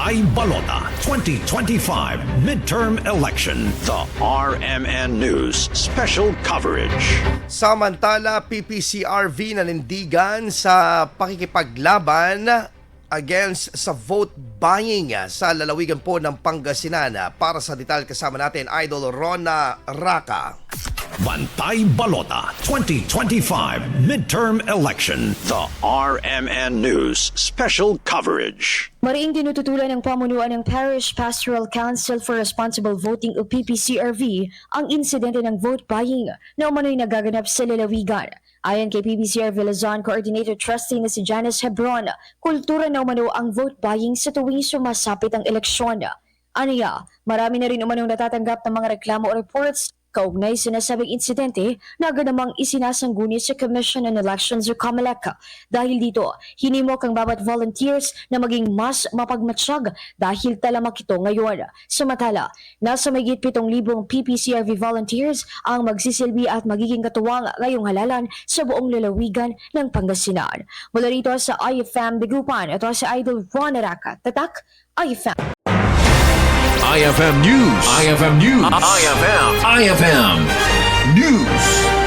Bantay Balota 2025 Midterm Election. The RMN News Special Coverage. Samantala, PPCRV nanindigan sa pakikipaglaban against sa vote buying sa lalawigan po ng Pangasinan. Para sa detalye kasama natin, Idol Rona Raka. Bantay Balota 2025 Midterm Election. The RMN News Special Coverage. Mariing tinututulan ng pamunuan ng Parish Pastoral Council for Responsible Voting o PPCRV ang insidente ng vote buying na umano'y nagaganap sa lalawigan. Ayon kay PPCRV Luzon Coordinator Trustee na si Janice Hebron, kultura na umano ang vote buying sa tuwing sumasapit ang eleksyon. Aniya, marami na rin umanong natatanggap ng mga reklamo o reports kaugnay sa nasabing insidente na agad namang isinasangguni sa Commission on Elections o COMELEC. Dahil dito, hinimok ang bawat volunteers na maging mas mapagmatsyag dahil talamak ito ngayon. Samantala, nasa mahigit 7,000 PPCRV volunteers ang magsisilbi at magiging katuwang ngayong halalan sa buong lalawigan ng Pangasinan. Mula rito sa IFM Bigupan, ito si Idol Ron Araka. Tatak, IFM. IFM News. IFM News. IFM News.